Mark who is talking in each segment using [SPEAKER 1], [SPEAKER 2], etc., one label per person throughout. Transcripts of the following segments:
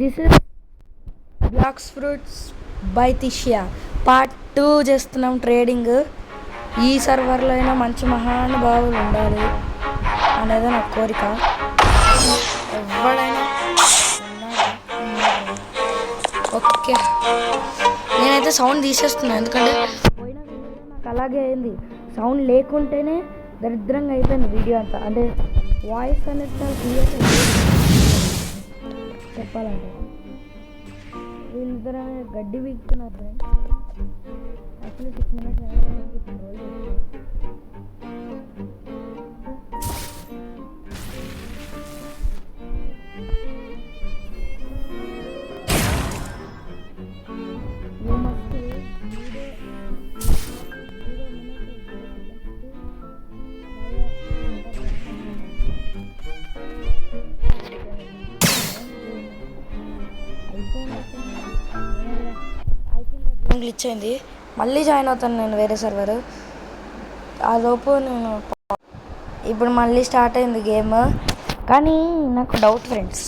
[SPEAKER 1] This is Blox Fruits by Tishia part 2 చేస్తున్నాం trading. ఈ సర్వర్లో అయినా మంచి మహానుభావులు ఉండాలి అనేది నా కోరిక. ఎవడైనా ఓకే, నేనైతే సౌండ్ తీసేస్తున్నాను ఎందుకంటే పోయిన వీడియోలో నాకు అలాగే అయింది. సౌండ్ లేకుంటేనే దరిద్రంగా అయిపోయింది వీడియో అంతా. అంటే వాయిస్ అనేది చాలా క్లియర్గా చెప్పాలంటే వీళ్ళిద్దరు గడ్డి వీక్తున్నారు friends. Actually 6 minutes roll glitch అయింది. మళ్ళీ జాయిన్ అవుతాను నేను వేరే సర్వర్. ఆ లోపు నేను ఇప్పుడు మళ్ళీ స్టార్ట్ అయింది గేమ్. కానీ నాకు డౌట్ ఫ్రెండ్స్,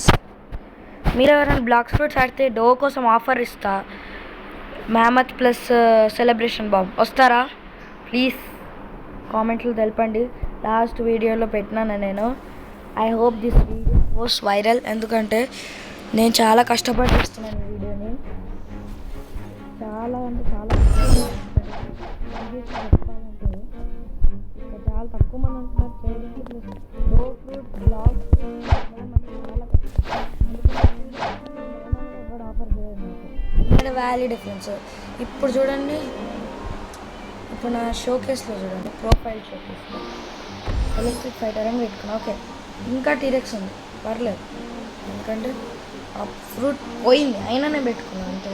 [SPEAKER 1] మీరు ఎవరైనా బ్లాక్స్ ఫ్రూట్స్ ఆడితే డో కోసం ఆఫర్ ఇస్తా, మ్యామత్ ప్లస్ సెలబ్రేషన్ బాంబ్ వస్తారా? ప్లీజ్ కామెంట్లు తెలపండి. లాస్ట్ వీడియోలో పెట్టినాను నేను. I hope this video goes viral. ఎందుకంటే నేను చాలా కష్టపడి చేస్తున్నాను ఈ వీడియోని. చాలా అంటే చాలా చెప్పాలంటే ఇక్కడ చాలా తక్కువ మంది ఉంటున్నారు ట్రేడింగ్కి. ప్లస్ డో ఫ్రూట్ బ్లాక్స్ చాలా ఆఫర్ చేయదు నాకు. వాల్యూ డిఫరెన్స్ ఇప్పుడు చూడండి. ఇప్పుడు నా షోకేస్లో చూడండి, ప్రొఫైల్ షోకేస్లో ఎలక్ట్రిక్ ఫైటర్ అని పెట్టుకున్నా. ఓకే, ఇంకా టీరెక్స్ ఉంది, పర్లేదు. ఎందుకంటే ఆ ఫ్రూట్ పోయింది అయినా నేను పెట్టుకున్నాను. అంటే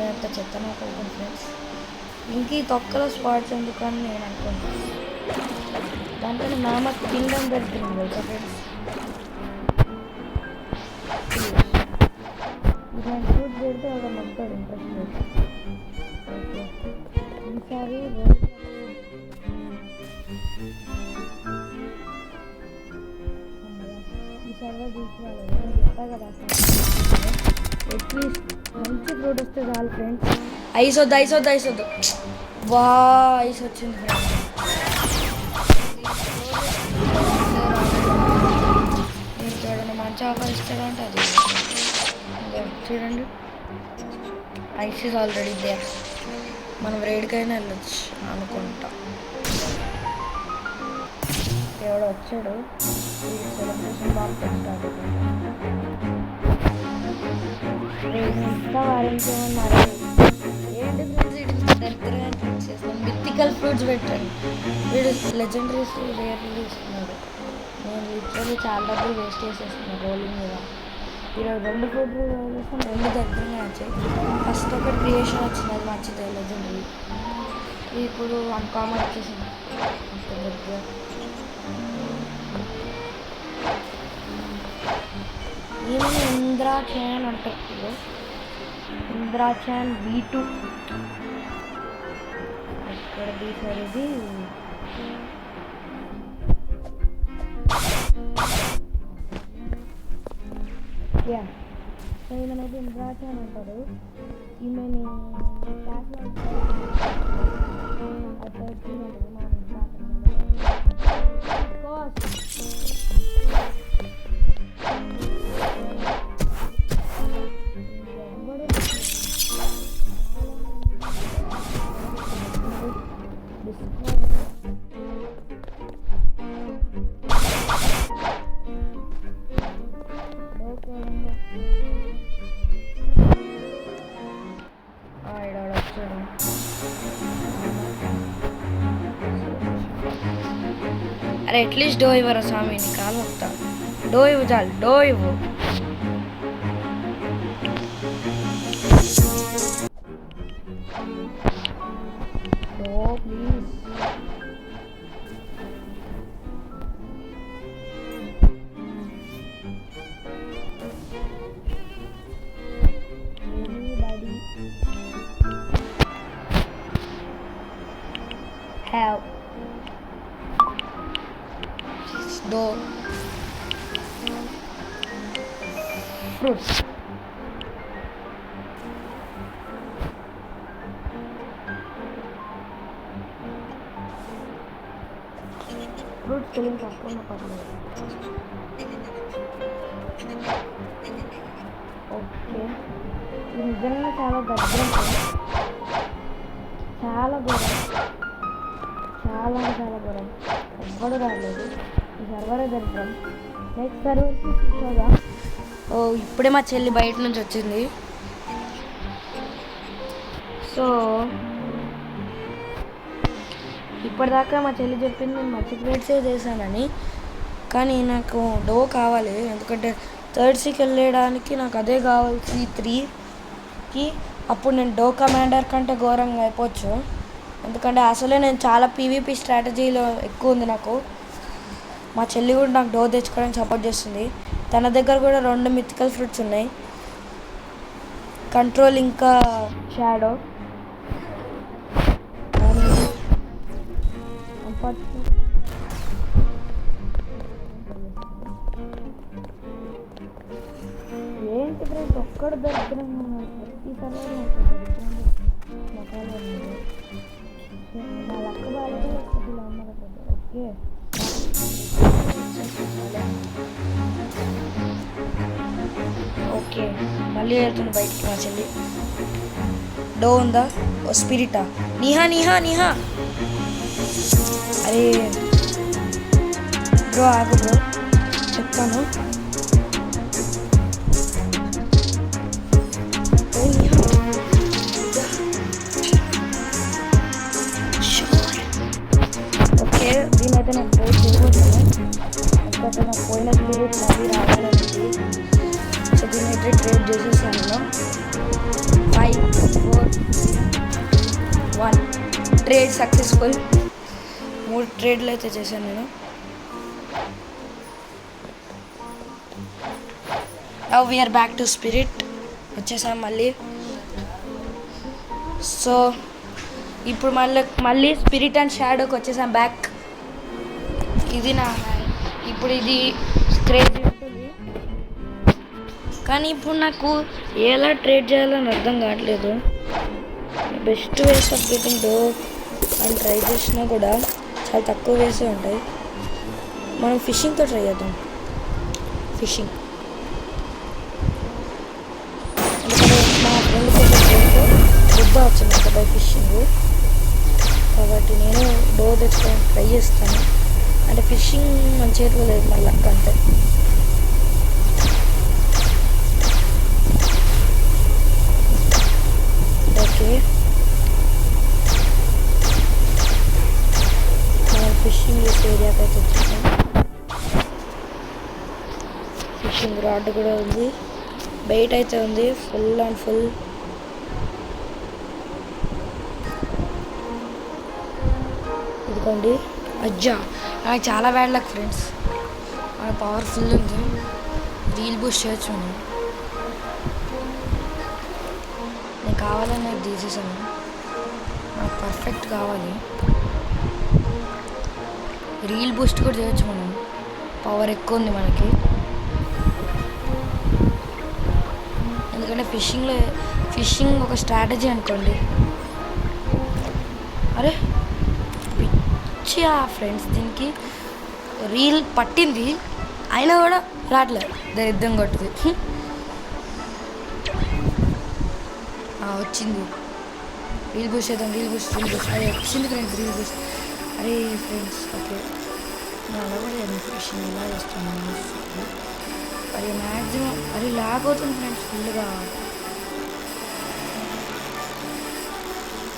[SPEAKER 1] ఎంత చెత్త నాకు అవుతుంది ఫ్రెండ్స్. ఇంక ఈ తొక్కలో స్పాట్స్ ఎందుకని నేను అనుకుంటాను. దాంట్లో మ్యామత్ కింగ్డమ్ దొరికింది తెలుసా ఫ్రెండ్స్. ఇలాంటి ఫ్రూట్ పెడితే అక్కడ మొత్తం ఇంట్రెస్ట్ లేదు. ఈసారి ఈ సర్వర్ తీసుకోవాలి కదా. అట్లీస్ట్ మంచి ఫ్రూట్ వస్తే చాలు ఫ్రెండ్స్. ఐస్ వద్దు. వా ఐస్ వచ్చింది ఫ్రెండ్స్. చూడండి మంచి ఆఫర్ ఇస్తాడు అంటే అది చూడండి. Ice is already there. మనం రేడికైనా వెళ్ళొచ్చు అనుకుంటా. ఎవడో వచ్చాడు. సెలబ్రేషన్ బాగా పెట్టాడు. వారింకేమన్నారు ఏంటి ఫ్రూట్స్ దరిద్రంగా చేస్తాను. మిథికల్ ఫ్రూట్స్ పెట్టాను. వీడు లెజెండరీస్ రేర్లు ఇస్తున్నాడు. నేను లిటరల్లీ చాలా డబ్బులు వేస్ట్ చేసేస్తున్నాను రోలింగ్ మీద. ఈరోజు 2 ఫ్రూట్లు చేస్తాను, 2 దరిద్రంగా వచ్చాయి. ఫస్ట్ ఒకటి క్రియేషన్ వచ్చింది, అది మంచిది లెజెండరీ. ఇప్పుడు అన్కామన్ వచ్చేసింది. దగ్గర ఈమె ఇంద్రాచన్ అంటారు. ఇంద్రాచన్ V2 ఇక్కడ తీసేది. సో ఈమెనైతే ఇంద్రాచన్ అంటారు. ఈమెని అరే అట్లీస్ట్ డో ఇవ్వరా స్వామి, నీ కాలు మొక్తా. డో ఇవ్వు చాలు, డో ఇవ్వు. Do please. Help. Do. Fruits. Spelling తక్కువ ఉన్న పర్లేదు. ఓకే, ఇది నిజంగా చాలా దరిద్రం, చాలా ఘోరం, చాలా చాలా ఘోరం. ఎవ్వడు రాలేదు, ఈ సర్వరే దరిద్రం. నెక్స్ట్ సర్వర్కి చూసాగా. ఓ ఇప్పుడే మా చెల్లి బయట నుంచి వచ్చింది. సో ఇప్పటిదాకా మా చెల్లి చెప్పింది నేను మల్టీప్లేట్ సేవ్ చేశానని, కానీ నాకు డో కావాలి. ఎందుకంటే థర్డ్ సీకి వెళ్ళడానికి నాకు అదే కావాలి, C3కి. అప్పుడు నేను డో కమాండర్ కంటే ఘోరంగా అయిపోవచ్చు. ఎందుకంటే అసలే నేను చాలా PvP స్ట్రాటజీలో ఎక్కువ ఉంది నాకు. మా చెల్లి కూడా నాకు డో తెచ్చుకోవడానికి సపోర్ట్ చేస్తుంది. తన దగ్గర కూడా 2 మిథికల్ ఫ్రూట్స్ ఉన్నాయి, కంట్రోల్ ఇంకా షాడో. ఏంటి ఫ్రెండ్స్ ఒక్కడు దరిద్రంగా ఉన్నారు, ప్రతి సర్వర్ మొక్కలు నా లక్క బాగా ఓకే. ఓకే మళ్ళీ వెళ్తుంది బయటికి మా చెల్లి. డో ఉందా? ఓ స్పిరిటా? నిహా నిహా నిహా, అరే బ్రో ఆగు బ్రో, చెప్తాను. ఓకే దీనైతే నేను ట్రేడ్ చేయబోతున్నాను, ఎందుకంటే నాకు పోయిన స్పిరిట్ మళ్ళీ రావాలని. సో దీనైతే ట్రేడ్ చేసేసాను. 5, 4, 1 ట్రేడ్ సక్సెస్ఫుల్. 3 ట్రేడ్లు అయితే చేశాను నేను. Now we're back to spirit, వచ్చేసాం మళ్ళీ. సో ఇప్పుడు మళ్ళీ స్పిరిట్ అండ్ షాడోకి వచ్చేసాం బ్యాక్. ఇది నా ఇప్పుడు ఇది క్రేజీ ఉంటుంది, కానీ ఇప్పుడు నాకు ఎలా ట్రేడ్ చేయాలని అర్థం కావట్లేదు. Best ways of getting dough అని ట్రై చేసినా కూడా చాలా తక్కువ వేసే ఉంటాయి. మనం ఫిషింగ్తో ట్రై చేద్దాం. ఫిషింగ్ ఎందుకంటే మా ఫ్రెండ్ బుద్ధ వచ్చింది కదా ఫిషింగ్, కాబట్టి నేను డో తెచ్చుకోవడానికి ట్రై చేస్తాను. అంటే ఫిషింగ్ మన చేతిలో లేదు, మన లక్ అంతే. ఓకే మనం ఫిషింగ్ చేసే ఏరియాకి అయితే వచ్చేసాం. ఫిషింగ్ రాడ్ కూడా ఉంది, బయట అయితే ఉంది ఫుల్ అండ్ ఫుల్. ఇదిగోండి అజ్జా, నాకు చాలా బ్యాడ్ లక్ ఫ్రెండ్స్. మన పవర్ఫుల్ ఉంది, రీల్ బూస్ట్ చేయొచ్చు. నేను కావాలని నాకు తీసేసాను, నాకు పర్ఫెక్ట్ కావాలి. రీల్ బూస్ట్ కూడా చేయొచ్చు మనం, పవర్ ఎక్కువ ఉంది మనకి. ఎందుకంటే ఫిషింగ్ ఒక స్ట్రాటజీ అనుకోండి. అరే పిచ్చిగా ఫ్రెండ్స్, దీనికి రీల్ పట్టింది అయినా కూడా రావట్లేదు, దరిద్రం కొట్టుది. వచ్చింది రీల్ బూస్ట్ చేద్దాం, రీల్ బూస్ట్ అరే వచ్చింది ఫ్రెండ్స్ రీల్ బూస్ట్. అరే ఫ్రెండ్స్ ఓకే నేను అలా కూడా ఫిషింగ్ ఇలా చేస్తున్నాను. అది మ్యాక్సిమం అది లాగ్ అవుతుంది ఫ్రెండ్స్ ఫుల్గా.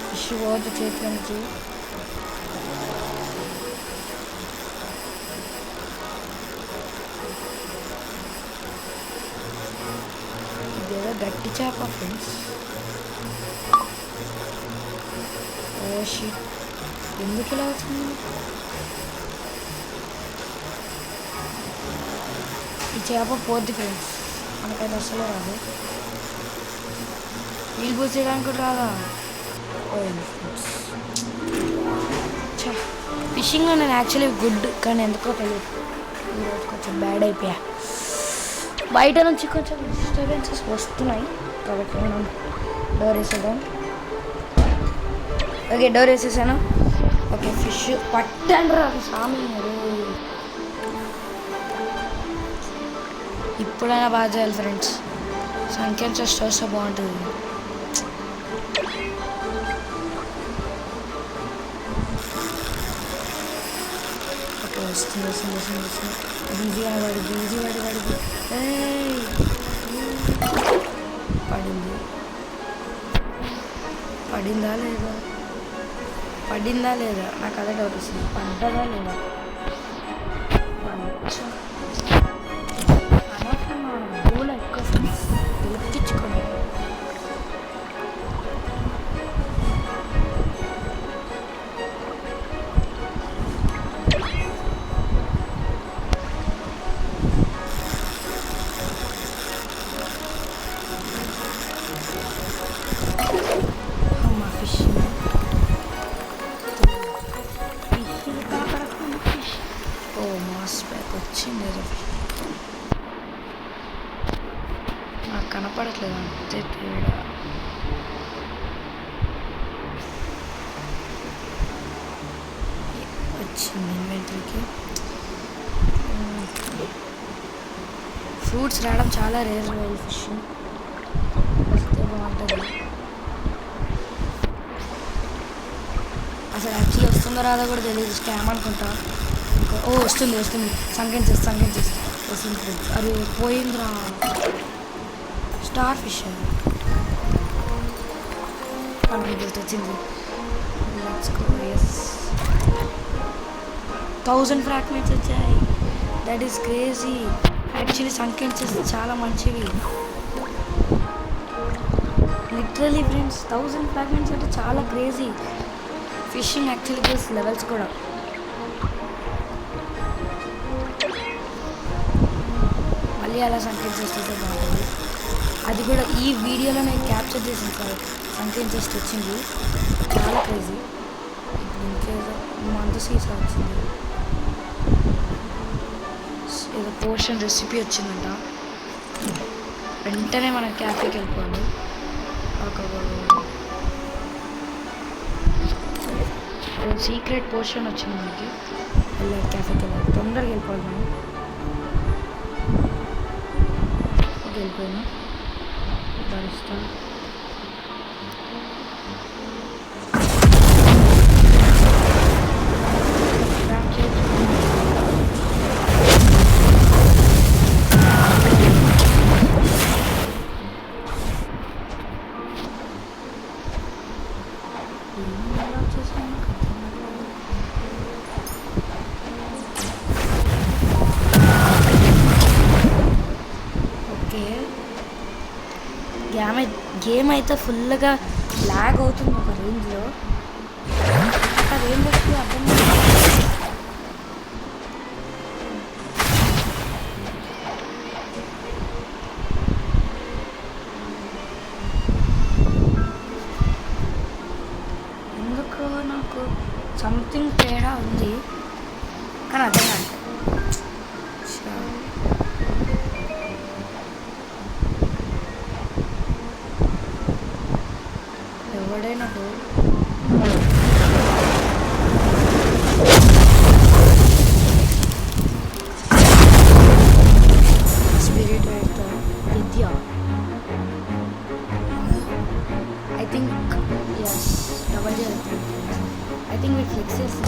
[SPEAKER 1] ఫిష్ పోతుంది చేతిలో నుంచి. ఇదేదో గట్టి చేప ఫ్రెండ్స్. ఓ షిట్, ఎందుకు ఇలా వచ్చింది? ఈ చేప పోద్ది ఫ్రెండ్స్, మనకైతే అసలు రాదు. నీళ్ళు పోసేయడానికి కూడా రాదా? పోయింది ఫ్రెండ్స్. ఫిషింగ్లో నేను యాక్చువల్లీ గుడ్, కానీ ఎందుకో తెలియదు ఈరోజు కొంచెం బ్యాడ్ అయిపోయా. బయట నుంచి కొంచెం డిస్టర్బెన్సెస్ వస్తున్నాయి, కాబట్టి మనం డోర్ వేసేద్దాం. ఓకే డోర్ వేసేసాను. ఓకే ఫిష్ పట్టండి రా స్వామి. ఇప్పుడైనా బాగా చేయాలి ఫ్రెండ్స్. సంఖ్య చెస్ట్ వస్తే బాగుంటుంది. ఓకే వస్తుంది వస్తుంది వస్తుంది వస్తుంది. ఈజీగా పడింది ఈజీ పడింది. పడింది పడిందా లేదా పడిందా లేదా నాకు అదే డౌట్ వస్తుంది. పడ్డదా లేదా పూల ఎక్కువ గెలిపించుకోండి. వచ్చింది నాకు కనపడట్లేదు అంతే తేడా. వచ్చింది ఇన్వెంటరీకి. ఫ్రూట్స్ రావడం చాలా రేర్ రాయల్ ఫిష్ వస్తే బాగుంటుంది. అసలు యాక్చువల్లీ వస్తుందో రాదో కూడా తెలియదు. స్కామ్ అనుకుంటా. ఓ వస్తుంది వస్తుంది. సంకెన్ చేస్తుంది వస్తుంది. అది పోయిందిరా. స్టార్ ఫిష్ వచ్చింది. 1000 ఫ్రాగ్మెంట్స్ వచ్చాయి. That is crazy. యాక్చువల్లీ సంకెన్స్ చాలా మంచివి. లిటరలీ ఫ్రెండ్స్ 1000 ఫ్రాగ్మెంట్స్ అంటే చాలా క్రేజీ. ఫిషింగ్ యాక్టివిటీస్ లెవెల్స్ కూడా. మళ్ళీ అలా సంకెన్స్ వస్తే బాగుంటుంది. అది కూడా ఈ వీడియోలో నేను క్యాప్చర్ చేసిన సార్ సంకెన్స్ వచ్చింది. చాలా క్రేజీ. ఇప్పుడు ఇంకేదో మందు సీసా వచ్చింది. ఏదో పోర్షన్ రెసిపీ వచ్చిందంట. వెంటనే మనం క్యాఫేకి వెళ్ళిపోవాలి. ఒక సీక్రెట్ పోర్షన్ వచ్చింది మనకి. వెళ్ళాలి క్యాఫేకి వెళ్ళాలి. తొందరగా వెళ్ళిపోవాలి మనం. వెళ్ళిపోయాను భరిస్తా. గేమ్ అయితే ఫుల్గా ల్యాగ్ అవుతుంది ఒక రేంజ్లో. ఆ రేంజ్ వచ్చి అర్థం ఎందుకు నాకు సంథింగ్ తేడా ఉంది కానీ అర్థం కాదు. ఎవడైనా స్పిరిట్ విద్య I think S double I think with flexes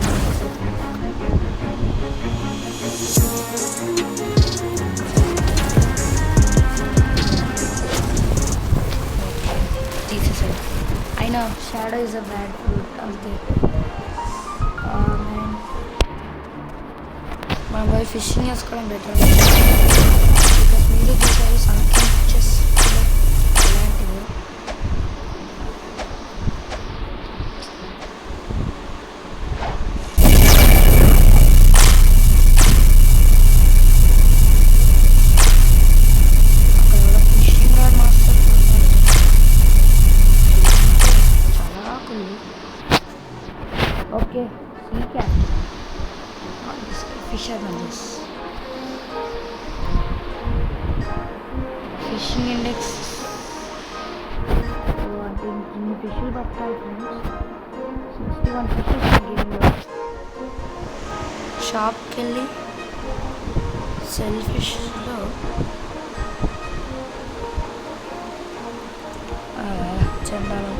[SPEAKER 1] అయినా shadow is a bad fruit అంతే. మనం పోయి ఫిషింగ్ చేసుకోవడం బెటర్. బికాస్ మీరు చూసారు సంథింగ్ చెస్ ఇలాంటివి. Okay, sea cat. Not this fisherman. This fishing index. So I think in the fishing baptai friends, 61 fishes are giving up. Sharp kelly, selfish lo చండాలం.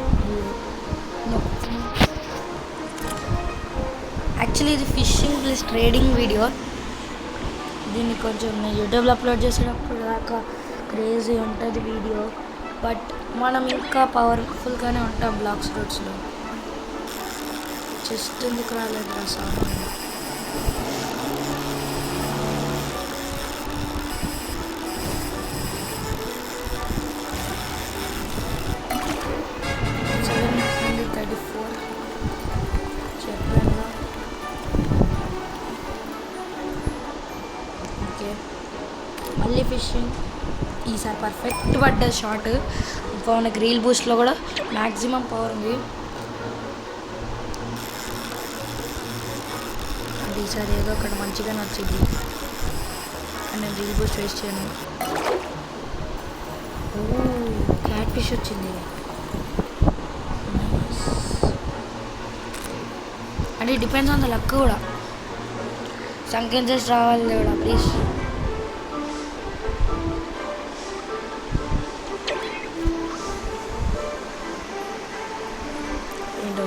[SPEAKER 1] Actually ఇది fishing plus trading video. దీన్ని కొంచెం నేను యూట్యూబ్లో upload చేసేటప్పుడు దాకా crazy ఉంటుంది video. But మనం ఇంకా పవర్ఫుల్గానే ఉంటాం బ్లాక్స్ రోడ్స్లో. జస్ట్ ఎందుకు రాలేదు రా సామాన్. మళ్ళీ ఫిషింగ్. ఈసారి పర్ఫెక్ట్ పడ్డది షాట్. ఇంకా మనకి రీల్ బూస్ట్లో కూడా మ్యాక్సిమం పవర్ ఉంది. అది ఈసారి ఏదో ఒకటి మంచిగానే వచ్చింది. నేను రీల్ బూస్ట్ వేస్ట్ చేయను. క్యాట్ ఫిష్ వచ్చింది. అంటే డిపెండ్స్ ఆన్ ద లక్ కూడా. సంకేతం రావాలి కూడా ప్లీజ్.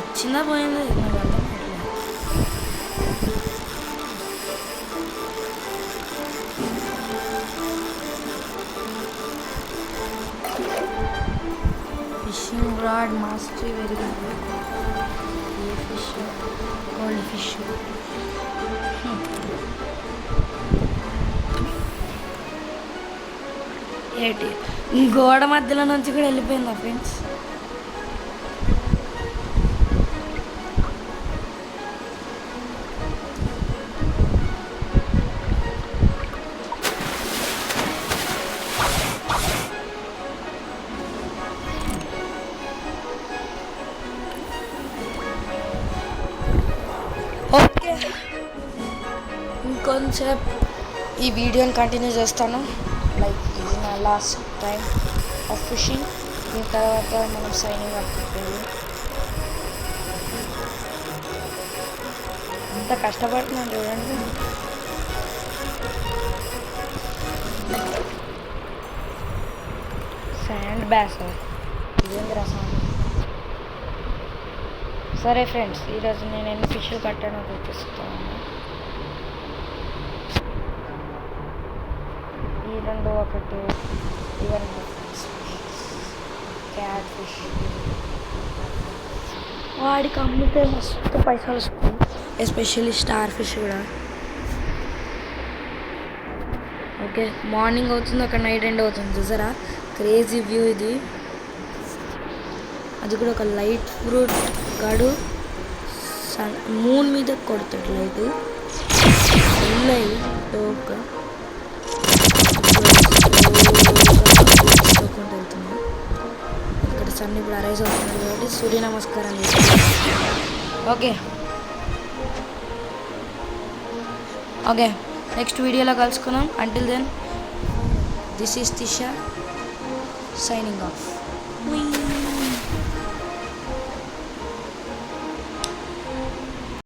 [SPEAKER 1] వచ్చిందా పోయింది నాకు అర్థం కావట్లేదు. Fishing rod mastery very good. ఏ ఫిష్? Goldfish. ఏంటి గోడ మధ్యలో నుంచి కూడా వెళ్ళిపోయిందా ఫ్రెండ్స్? ఓకే, ఇంకొంచెంసేపు ఈ వీడియోని కంటిన్యూ చేస్తాను. లైక్ ఇది నా లాస్ట్ టైం ఆఫ్ ఫిషింగ్. దీని తర్వాత మనం సైనింగ్ అనుకుంటుంది. అంత కష్టపడుతున్నాను చూడండి. శాండ్ బ్యాస్ ఇదేంది రసం. సరే ఫ్రెండ్స్, ఈరోజు నేను ఎన్ని ఫిష్లు కట్టానో చూపిస్తాను. ఈ రెండు ఒకటి ఇవన్నీ క్యాట్ ఫిష్. వాడికి అమ్మితే మస్తు పైసలు వస్తుంది, ఎస్పెషల్లీ స్టార్ ఫిష్ కూడా. ఓకే, మార్నింగ్ అవుతుంది, ఒక నైట్ ఎండ్ అవుతుంది. చూసారా క్రేజీ వ్యూ ఇది. అది కూడా ఒక లైట్ ఫ్రూట్ గాడు మూన్ మీద కొడతాడు లైట్. ఉన్నాయి టోక్ వెళ్తున్నాయి. ఇక్కడ సన్ ఇప్పుడు అరైజ్ అవుతుంది కాబట్టి సూర్య నమస్కారం చేస్తాను. ఓకే ఓకే, నెక్స్ట్ వీడియోలో కలుసుకుందాం. Until then, this is Tisha signing of.